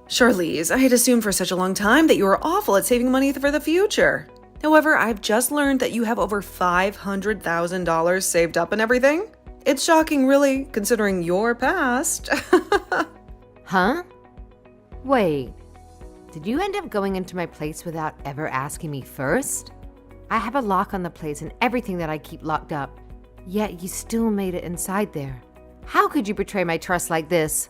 Charlize, I had assumed for such a long time that you were awful at saving money for the future. However, I've just learned that you have over $500,000 saved up and everything. It's shocking, really, considering your past. Huh? Wait, did you end up going into my place without ever asking me first? I have a lock on the place and everything that I keep locked up, yet you still made it inside there. How could you betray my trust like this?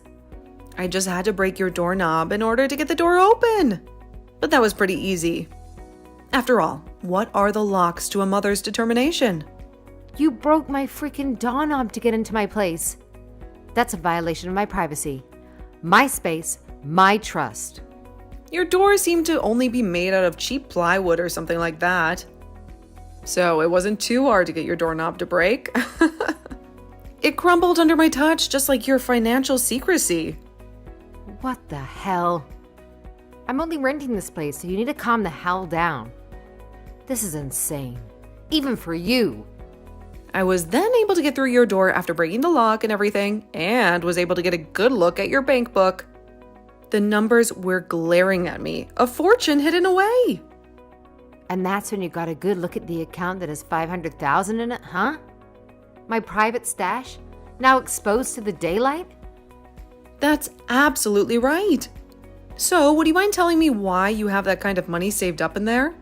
I just had to break your doorknob in order to get the door open. But that was pretty easy. After all, what are the locks to a mother's determination? You broke my freaking doorknob to get into my place. That's a violation of my privacy. My space, my trust. Your door seemed to only be made out of cheap plywood or something like that. So it wasn't too hard to get your doorknob to break. It crumbled under my touch, just like your financial secrecy. What the hell? I'm only renting this place, so you need to calm the hell down. This is insane. Even for you. I was then able to get through your door after breaking the lock and everything, and was able to get a good look at your bank book. The numbers were glaring at me, a fortune hidden away. And that's when you got a good look at the account that has $500,000 in it, huh? My private stash, now exposed to the daylight? That's absolutely right. So, would you mind telling me why you have that kind of money saved up in there?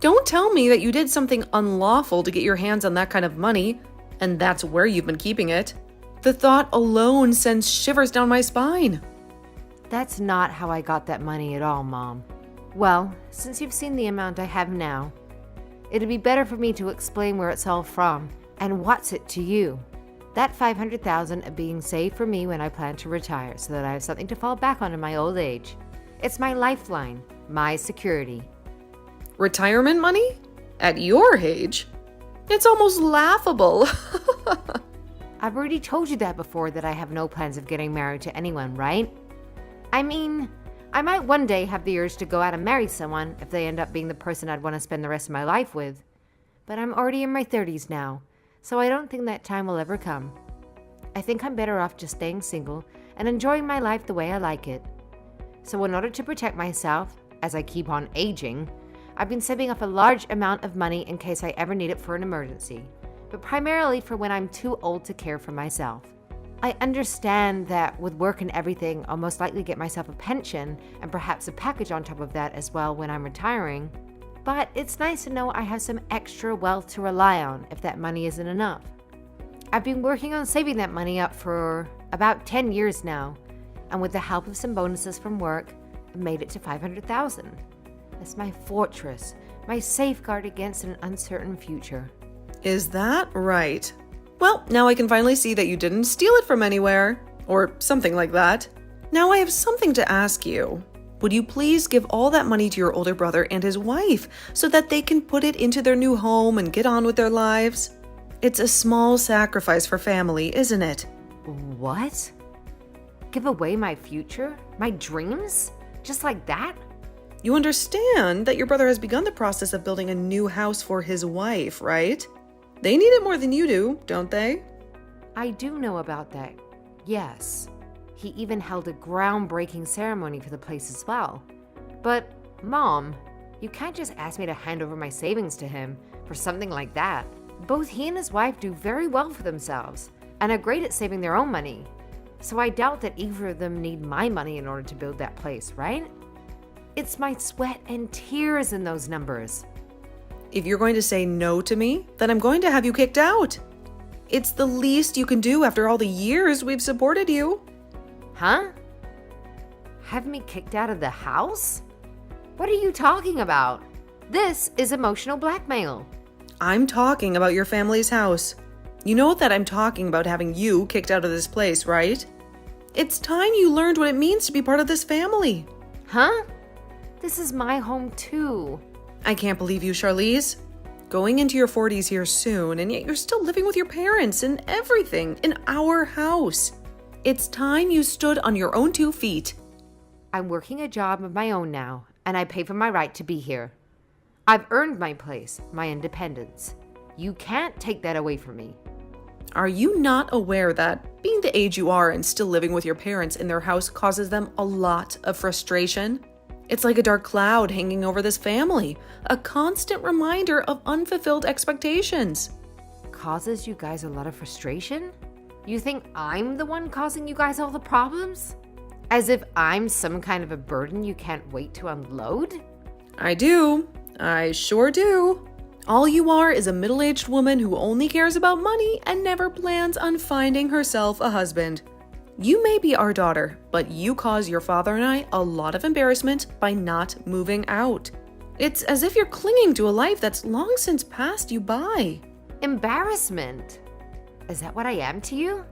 Don't tell me that you did something unlawful to get your hands on that kind of money, and that's where you've been keeping it. The thought alone sends shivers down my spine. That's not how I got that money at all, Mom. Well, since you've seen the amount I have now, it'd be better for me to explain where it's all from and what's it to you. That $500,000 are being saved for me when I plan to retire so that I have something to fall back on in my old age. It's my lifeline, my security. Retirement money? At your age? It's almost laughable. I've already told you that before, that I have no plans of getting married to anyone, right? I mean, I might one day have the urge to go out and marry someone if they end up being the person I'd want to spend the rest of my life with. But I'm already in my 30s now, so I don't think that time will ever come. I think I'm better off just staying single and enjoying my life the way I like it. So in order to protect myself, as I keep on aging, I've been saving up a large amount of money in case I ever need it for an emergency, but primarily for when I'm too old to care for myself. I understand that with work and everything, I'll most likely get myself a pension and perhaps a package on top of that as well when I'm retiring, but it's nice to know I have some extra wealth to rely on if that money isn't enough. I've been working on saving that money up for about 10 years now, and with the help of some bonuses from work, I've made it to $500,000. It's my fortress, my safeguard against an uncertain future. Is that right? Well, now I can finally see that you didn't steal it from anywhere, or something like that. Now I have something to ask you. Would you please give all that money to your older brother and his wife so that they can put it into their new home and get on with their lives? It's a small sacrifice for family, isn't it? What? Give away my future? My dreams? Just like that? You understand that your brother has begun the process of building a new house for his wife, right? They need it more than you do, don't they? I do know about that, yes. He even held a groundbreaking ceremony for the place as well. But, Mom, you can't just ask me to hand over my savings to him for something like that. Both he and his wife do very well for themselves and are great at saving their own money. So I doubt that either of them need my money in order to build that place, right? It's my sweat and tears in those numbers. If you're going to say no to me, then I'm going to have you kicked out. It's the least you can do after all the years we've supported you. Huh? Have me kicked out of the house? What are you talking about? This is emotional blackmail. I'm talking about your family's house. You know that I'm talking about having you kicked out of this place, right? It's time you learned what it means to be part of this family. Huh? This is my home too. I can't believe you, Charlize. Going into your 40s here soon, and yet you're still living with your parents and everything in our house. It's time you stood on your own 2 feet. I'm working a job of my own now, and I pay for my right to be here. I've earned my place, my independence. You can't take that away from me. Are you not aware that being the age you are and still living with your parents in their house causes them a lot of frustration? It's like a dark cloud hanging over this family, a constant reminder of unfulfilled expectations. Causes you guys a lot of frustration? You think I'm the one causing you guys all the problems? As if I'm some kind of a burden you can't wait to unload? I do. I sure do. All you are is a middle-aged woman who only cares about money and never plans on finding herself a husband. You may be our daughter, but you cause your father and I a lot of embarrassment by not moving out. It's as if you're clinging to a life that's long since passed you by. Embarrassment? Is that what I am to you?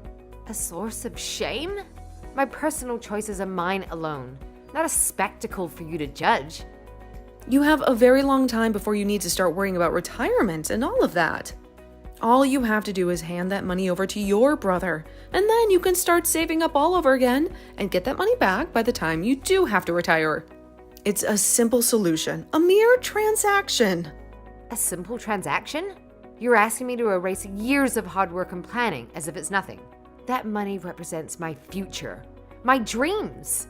A source of shame? My personal choices are mine alone, not a spectacle for you to judge. You have a very long time before you need to start worrying about retirement and all of that. All you have to do is hand that money over to your brother, and then you can start saving up all over again and get that money back by the time you do have to retire. It's a simple solution, a mere transaction. A simple transaction? You're asking me to erase years of hard work and planning as if it's nothing. That money represents my future, my dreams.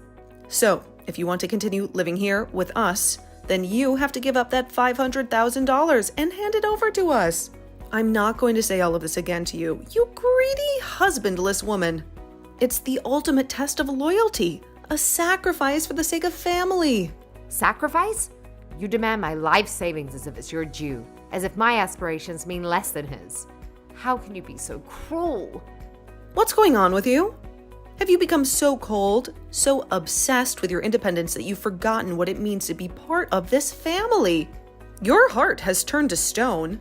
So, if you want to continue living here with us, then you have to give up that $500,000 and hand it over to us. I'm not going to say all of this again to you, you greedy, husbandless woman. It's the ultimate test of loyalty, a sacrifice for the sake of family. Sacrifice? You demand my life savings as if it's your due, as if my aspirations mean less than his. How can you be so cruel? What's going on with you? Have you become so cold, so obsessed with your independence that you've forgotten what it means to be part of this family? Your heart has turned to stone.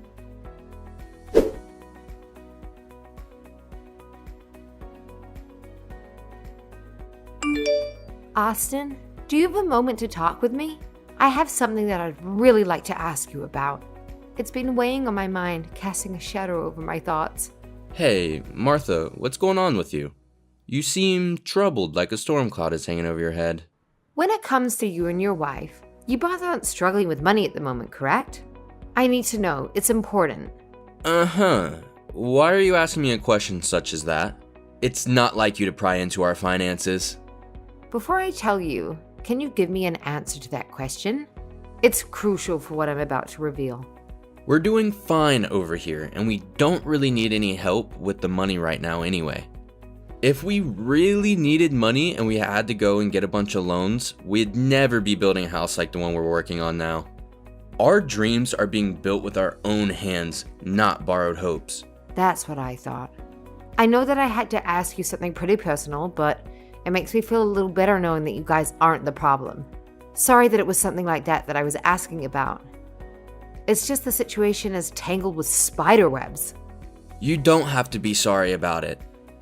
Austin, do you have a moment to talk with me? I have something that I'd really like to ask you about. It's been weighing on my mind, casting a shadow over my thoughts. Hey, Martha, what's going on with you? You seem troubled, like a storm cloud is hanging over your head. When it comes to you and your wife, you both aren't struggling with money at the moment, correct? I need to know. It's important. Uh-huh. Why are you asking me a question such as that? It's not like you to pry into our finances. Before I tell you, can you give me an answer to that question? It's crucial for what I'm about to reveal. We're doing fine over here, and we don't really need any help with the money right now anyway. If we really needed money and we had to go and get a bunch of loans, we'd never be building a house like the one we're working on now. Our dreams are being built with our own hands, not borrowed hopes. That's what I thought. I know that I had to ask you something pretty personal, but it makes me feel a little better knowing that you guys aren't the problem. Sorry that it was something like that I was asking about. It's just the situation is tangled with spider webs. You don't have to be sorry about it,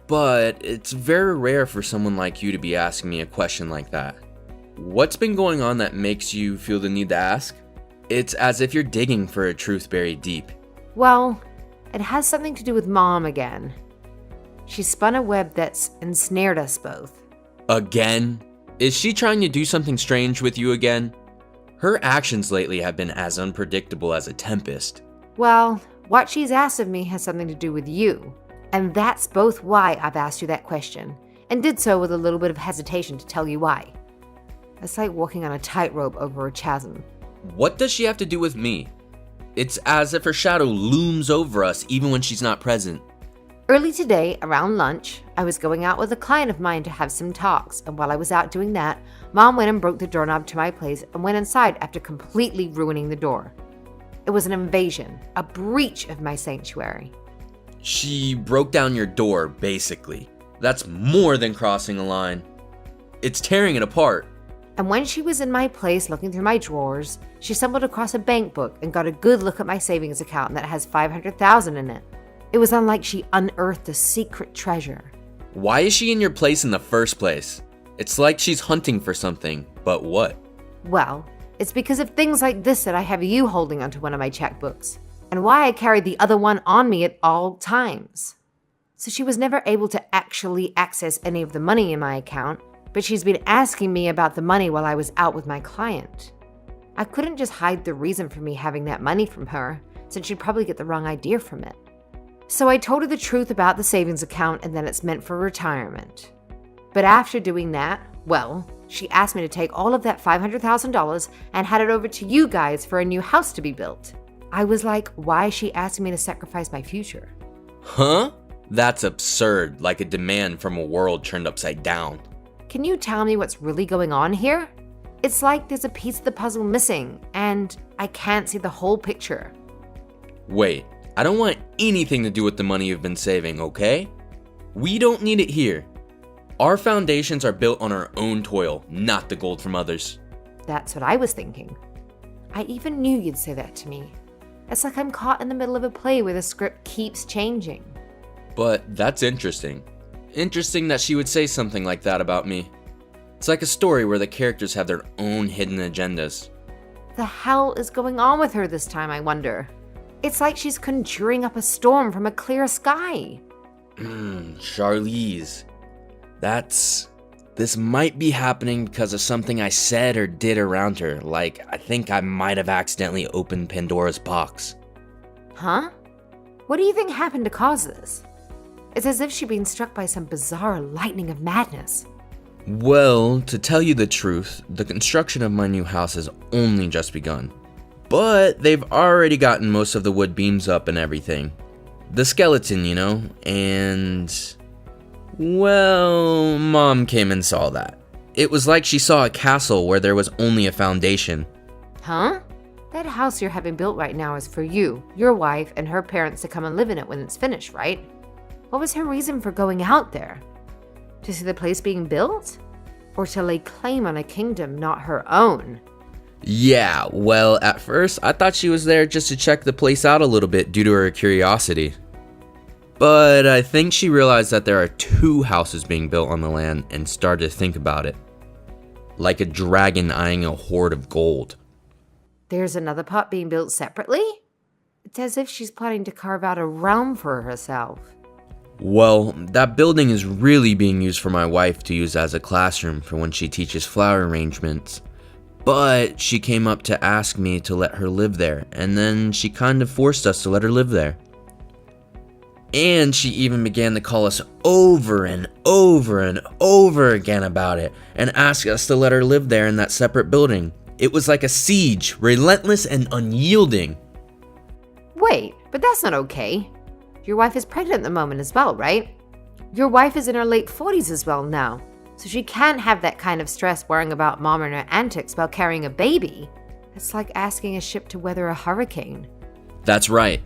but it's very rare for someone like you to be asking me a question like that. What's been going on that makes you feel the need to ask? It's as if you're digging for a truth buried deep. Well, it has something to do with Mom again. She spun a web that's ensnared us both. Again? Is she trying to do something strange with you again? Her actions lately have been as unpredictable as a tempest. Well, what she's asked of me has something to do with you. And that's both why I've asked you that question, and did so with a little bit of hesitation to tell you why. It's like walking on a tightrope over a chasm. What does she have to do with me? It's as if her shadow looms over us even when she's not present. Early today, around lunch, I was going out with a client of mine to have some talks, and while I was out doing that, Mom went and broke the doorknob to my place and went inside after completely ruining the door. It was an invasion, a breach of my sanctuary. She broke down your door, basically. That's more than crossing a line. It's tearing it apart. And when she was in my place looking through my drawers, she stumbled across a bank book and got a good look at my savings account that has $500,000 in it. It was unlike she unearthed a secret treasure. Why is she in your place in the first place? It's like she's hunting for something, but what? Well, it's because of things like this that I have you holding onto one of my checkbooks, and why I carried the other one on me at all times. So she was never able to actually access any of the money in my account, but she's been asking me about the money while I was out with my client. I couldn't just hide the reason for me having that money from her, since she'd probably get the wrong idea from it. So I told her the truth about the savings account and that it's meant for retirement. But after doing that, well, she asked me to take all of that $500,000 and hand it over to you guys for a new house to be built. I was like, why is she asking me to sacrifice my future? Huh? That's absurd, like a demand from a world turned upside down. Can you tell me what's really going on here? It's like there's a piece of the puzzle missing, and I can't see the whole picture. Wait, I don't want anything to do with the money you've been saving, okay? We don't need it here. Our foundations are built on our own toil, not the gold from others. That's what I was thinking. I even knew you'd say that to me. It's like I'm caught in the middle of a play where the script keeps changing. But that's interesting. Interesting that she would say something like that about me. It's like a story where the characters have their own hidden agendas. The hell is going on with her this time, I wonder? It's like she's conjuring up a storm from a clear sky. Charlize. This might be happening because of something I said or did around her. Like, I think I might have accidentally opened Pandora's box. Huh? What do you think happened to cause this? It's as if she'd been struck by some bizarre lightning of madness. Well, to tell you the truth, the construction of my new house has only just begun. But they've already gotten most of the wood beams up and everything. The skeleton, you know, and... well, Mom came and saw that. It was like she saw a castle where there was only a foundation. Huh? That house you're having built right now is for you, your wife, and her parents to come and live in it when it's finished, right? What was her reason for going out there? To see the place being built? Or to lay claim on a kingdom not her own? Yeah, well, at first, I thought she was there just to check the place out a little bit due to her curiosity. But I think she realized that there are 2 houses being built on the land and started to think about it. Like a dragon eyeing a hoard of gold. There's another pot being built separately? It's as if she's planning to carve out a realm for herself. Well, that building is really being used for my wife to use as a classroom for when she teaches flower arrangements. But she came up to ask me to let her live there, and then she kind of forced us to let her live there. And she even began to call us over and over and over again about it, and ask us to let her live there in that separate building. It was like a siege, relentless and unyielding. Wait, but that's not okay. Your wife is pregnant at the moment as well, right? Your wife is in her late 40s as well now, so she can't have that kind of stress worrying about mom and her antics while carrying a baby. It's like asking a ship to weather a hurricane. That's right.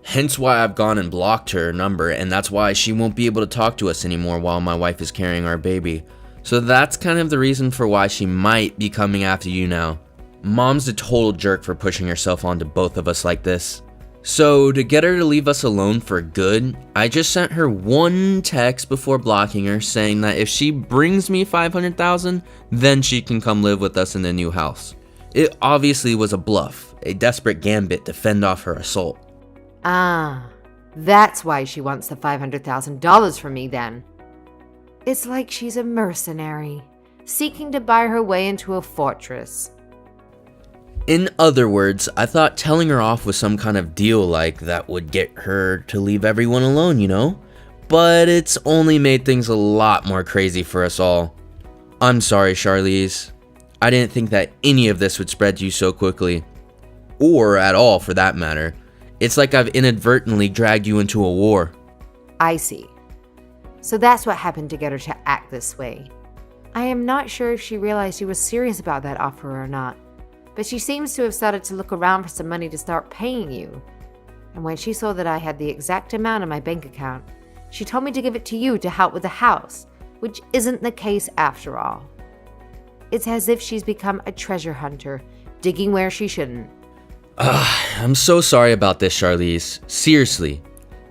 Hence why I've gone and blocked her number, and that's why she won't be able to talk to us anymore while my wife is carrying our baby. So that's kind of the reason for why she might be coming after you now. Mom's a total jerk for pushing herself onto both of us like this. So to get her to leave us alone for good, I just sent her one text before blocking her saying that if she brings me $500,000, then she can come live with us in the new house. It obviously was a bluff, a desperate gambit to fend off her assault. Ah, that's why she wants the $500,000 from me then. It's like she's a mercenary, seeking to buy her way into a fortress. In other words, I thought telling her off was some kind of deal like that would get her to leave everyone alone, you know? But it's only made things a lot more crazy for us all. I'm sorry, Charlize. I didn't think that any of this would spread to you so quickly. Or at all, for that matter. It's like I've inadvertently dragged you into a war. I see. So that's what happened to get her to act this way. I am not sure if she realized you were serious about that offer or not, but she seems to have started to look around for some money to start paying you. And when she saw that I had the exact amount in my bank account, she told me to give it to you to help with the house, which isn't the case after all. It's as if she's become a treasure hunter, digging where she shouldn't. I'm so sorry about this, Charlize. Seriously.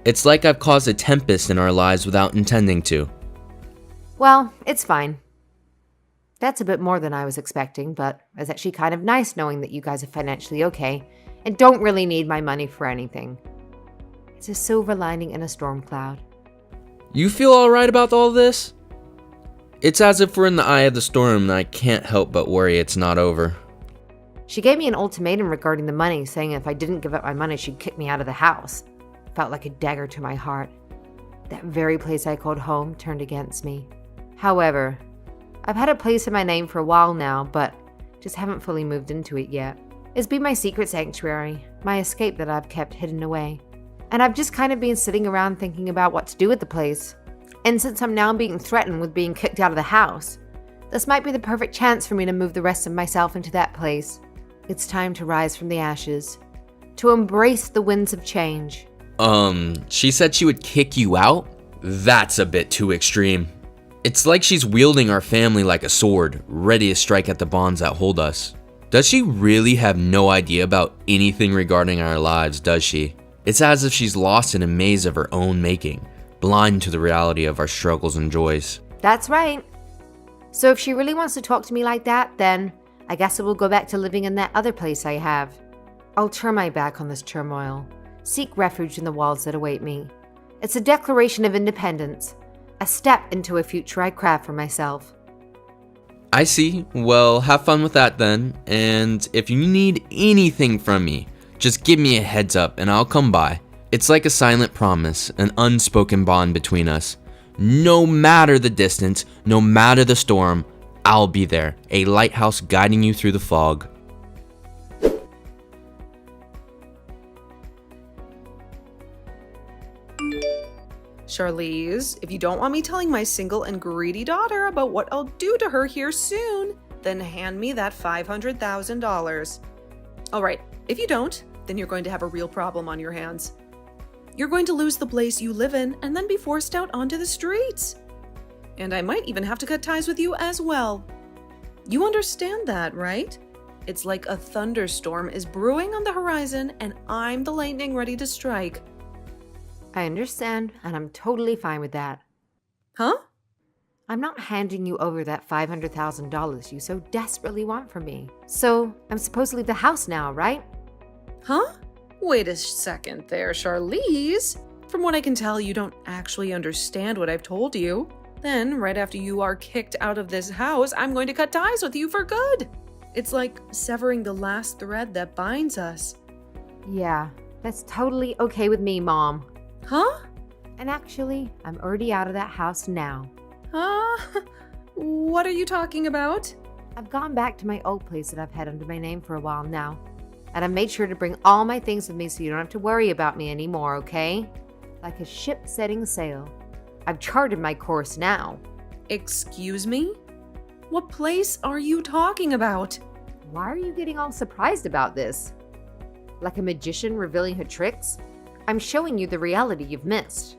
It's like I've caused a tempest in our lives without intending to. Well, it's fine. That's a bit more than I was expecting, but it's actually kind of nice knowing that you guys are financially okay and don't really need my money for anything. It's a silver lining in a storm cloud. You feel alright about all this? It's as if we're in the eye of the storm and I can't help but worry it's not over. She gave me an ultimatum regarding the money, saying if I didn't give up my money, she'd kick me out of the house. felt like a dagger to my heart. That very place I called home turned against me. However, I've had a place in my name for a while now, but just haven't fully moved into it yet. It's been my secret sanctuary, my escape that I've kept hidden away. And I've just kind of been sitting around thinking about what to do with the place. And since I'm now being threatened with being kicked out of the house, this might be the perfect chance for me to move the rest of myself into that place. It's time to rise from the ashes, to embrace the winds of change. She said she would kick you out? That's a bit too extreme. It's like she's wielding our family like a sword, ready to strike at the bonds that hold us. Does she really have no idea about anything regarding our lives, does she? It's as if she's lost in a maze of her own making, blind to the reality of our struggles and joys. That's right. So if she really wants to talk to me like that, then I guess I will go back to living in that other place I have. I'll turn my back on this turmoil, seek refuge in the walls that await me. It's a declaration of independence, a step into a future I craft for myself. I see. Well, have fun with that then. And if you need anything from me, just give me a heads up and I'll come by. It's like a silent promise, an unspoken bond between us. No matter the distance, no matter the storm, I'll be there, a lighthouse guiding you through the fog. Charlize, if you don't want me telling my single and greedy daughter about what I'll do to her here soon, then hand me that $500,000. All right, if you don't, then you're going to have a real problem on your hands. You're going to lose the place you live in and then be forced out onto the streets. And I might even have to cut ties with you as well. You understand that, right? It's like a thunderstorm is brewing on the horizon and I'm the lightning ready to strike. I understand, and I'm totally fine with that. Huh? I'm not handing you over that $500,000 you so desperately want from me. So, I'm supposed to leave the house now, right? Huh? Wait a second there, Charlize. From what I can tell, you don't actually understand what I've told you. Then, right after you are kicked out of this house, I'm going to cut ties with you for good. It's like severing the last thread that binds us. Yeah, that's totally okay with me, Mom. Huh? And actually, I'm already out of that house now. Huh? What are you talking about? I've gone back to my old place that I've had under my name for a while now. And I made sure to bring all my things with me so you don't have to worry about me anymore, okay? Like a ship setting sail. I've charted my course now. Excuse me? What place are you talking about? Why are you getting all surprised about this? Like a magician revealing her tricks? I'm showing you the reality you've missed.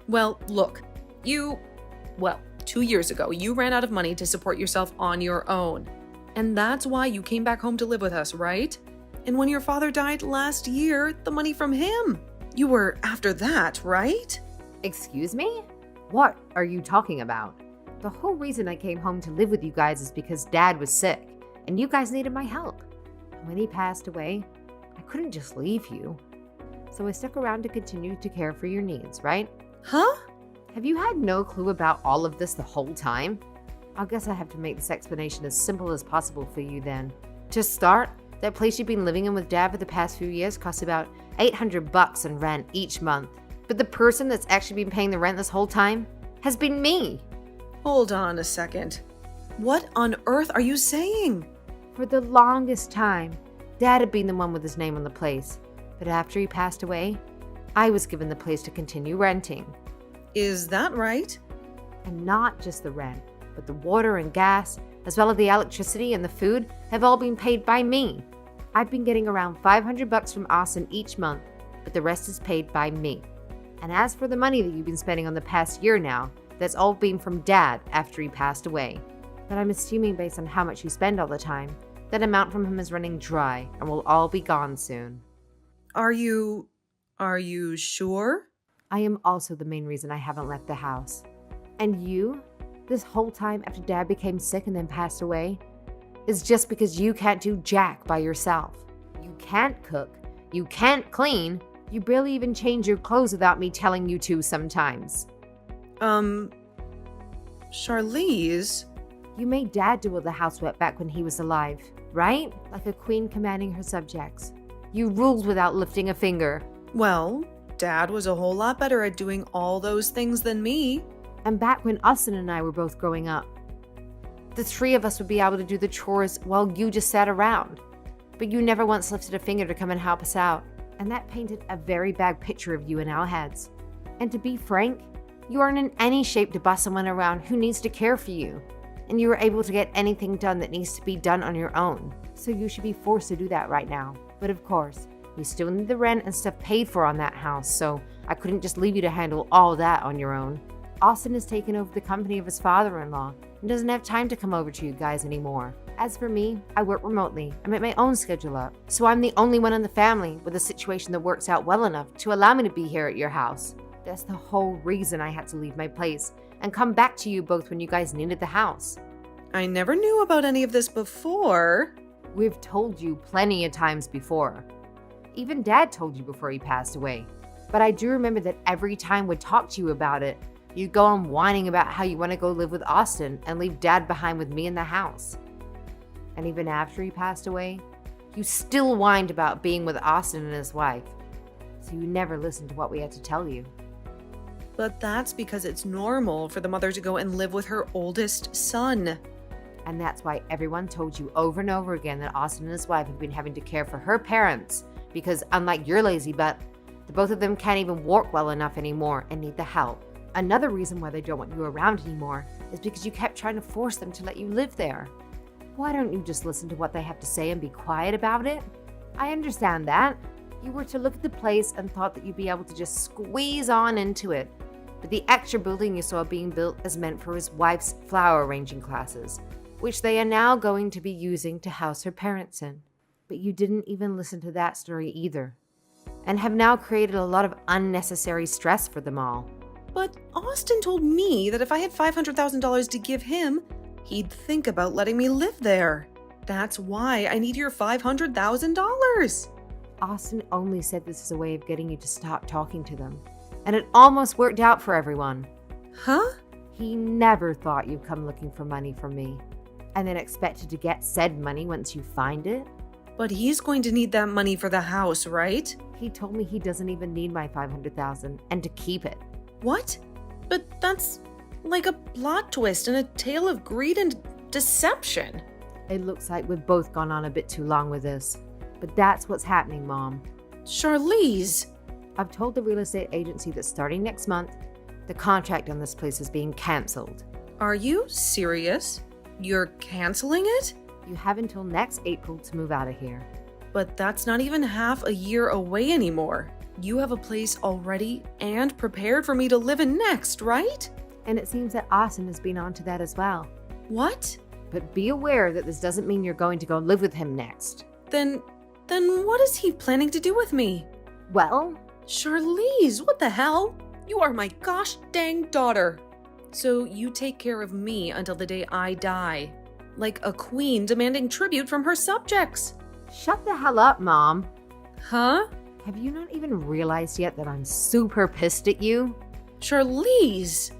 Well, look, 2 years ago, you ran out of money to support yourself on your own. And that's why you came back home to live with us, right? And when your father died last year, the money from him. You were after that, right? Excuse me? What are you talking about? The whole reason I came home to live with you guys is because Dad was sick, and you guys needed my help. When he passed away, I couldn't just leave you. So I stuck around to continue to care for your needs, right? Huh? Have you had no clue about all of this the whole time? I guess I have to make this explanation as simple as possible for you then. To start, that place you've been living in with Dad for the past few years costs about $800 in rent each month. But the person that's actually been paying the rent this whole time has been me. Hold on a second. What on earth are you saying? For the longest time, Dad had been the one with his name on the place. But after he passed away, I was given the place to continue renting. Is that right? And not just the rent, but the water and gas, as well as the electricity and the food, have all been paid by me. I've been getting around $500 from Austin each month, but the rest is paid by me. And as for the money that you've been spending on the past year now, that's all been from Dad after he passed away. But I'm assuming based on how much you spend all the time, that amount from him is running dry and will all be gone soon. Are you sure? I am also the main reason I haven't left the house. And you, this whole time after Dad became sick and then passed away, is just because you can't do jack by yourself. You can't cook, you can't clean, you barely even change your clothes without me telling you to sometimes. Charlize? You made Dad do all the housework back when he was alive, right? Like a queen commanding her subjects. You ruled without lifting a finger. Well, Dad was a whole lot better at doing all those things than me. And back when Austin and I were both growing up, the three of us would be able to do the chores while you just sat around. But you never once lifted a finger to come and help us out. And that painted a very bad picture of you in our heads. And to be frank, you aren't in any shape to boss someone around who needs to care for you. And you are able to get anything done that needs to be done on your own. So you should be forced to do that right now. But of course, we still need the rent and stuff paid for on that house, so I couldn't just leave you to handle all that on your own. Austin has taken over the company of his father-in-law and doesn't have time to come over to you guys anymore. As for me, I work remotely. I make my own schedule up, so I'm the only one in the family with a situation that works out well enough to allow me to be here at your house. That's the whole reason I had to leave my place and come back to you both when you guys needed the house. I never knew about any of this before. We've told you plenty of times before. Even Dad told you before he passed away. But I do remember that every time we'd talk to you about it, you'd go on whining about how you want to go live with Austin and leave Dad behind with me in the house. And even after he passed away, you still whined about being with Austin and his wife. So you never listened to what we had to tell you. But that's because it's normal for the mother to go and live with her oldest son. And that's why everyone told you over and over again that Austin and his wife have been having to care for her parents because, unlike your lazy butt, the both of them can't even walk well enough anymore and need the help. Another reason why they don't want you around anymore is because you kept trying to force them to let you live there. Why don't you just listen to what they have to say and be quiet about it? I understand that. You were to look at the place and thought that you'd be able to just squeeze on into it. But the extra building you saw being built is meant for his wife's flower arranging classes, which they are now going to be using to house her parents in. But you didn't even listen to that story either, and have now created a lot of unnecessary stress for them all. But Austin told me that if I had $500,000 to give him, he'd think about letting me live there. That's why I need your $500,000. Austin only said this as a way of getting you to stop talking to them, and it almost worked out for everyone. Huh? He never thought you'd come looking for money from me, and then expected to get said money once you find it. But he's going to need that money for the house, right? He told me he doesn't even need my $500,000 and to keep it. What? But that's like a plot twist and a tale of greed and deception. It looks like we've both gone on a bit too long with this, but that's what's happening, Mom. Charlize! I've told the real estate agency that starting next month, the contract on this place is being cancelled. Are you serious? You're canceling it? You have until next April to move out of here. But that's not even half a year away anymore. You have a place already and prepared for me to live in next, right? And it seems that Austin has been onto that as well. What? But be aware that this doesn't mean you're going to go live with him next. Then what is he planning to do with me? Well, Charlize, what the hell? You are my gosh dang daughter. So you take care of me until the day I die. Like a queen demanding tribute from her subjects. shut the hell up, Mom. Huh? Have you not even realized yet that I'm super pissed at you? Charlize,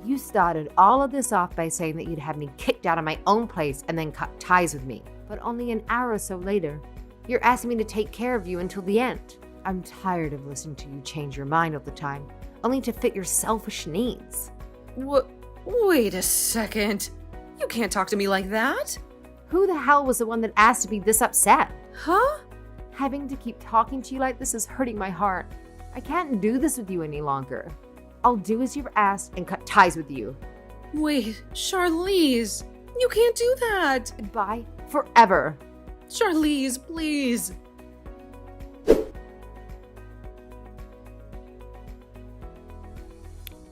You started all of this off by saying that you'd have me kicked out of my own place and then cut ties with me. But only an hour or so later, you're asking me to take care of you until the end. I'm tired of listening to you change your mind all the time, only to fit your selfish needs. Wait a second. You can't talk to me like that. Who the hell was the one that asked to be this upset? Huh? Having to keep talking to you like this is hurting my heart. I can't do this with you any longer. I'll do as you've asked and cut ties with you. Wait, Charlize, you can't do that. Goodbye forever. Charlize, please.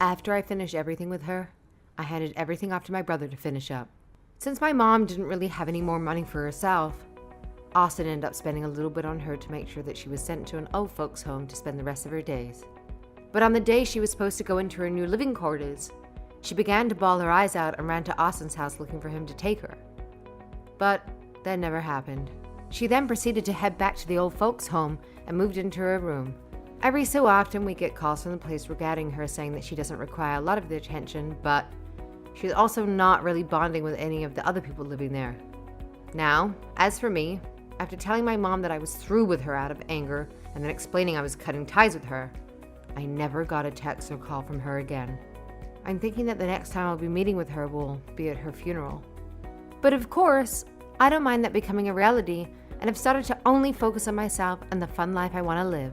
After I finished everything with her, I handed everything off to my brother to finish up. Since my mom didn't really have any more money for herself, Austin ended up spending a little bit on her to make sure that she was sent to an old folks' home to spend the rest of her days. But on the day she was supposed to go into her new living quarters, she began to bawl her eyes out and ran to Austin's house looking for him to take her. But that never happened. She then proceeded to head back to the old folks' home and moved into her room. Every so often we get calls from the place regarding her saying that she doesn't require a lot of the attention, but she's also not really bonding with any of the other people living there. Now, as for me, After telling my mom that I was through with her out of anger and then explaining I was cutting ties with her, I never got a text or call from her again. I'm thinking that the next time I'll be meeting with her will be at her funeral. But of course, I don't mind that becoming a reality, and have started to only focus on myself and the fun life I want to live.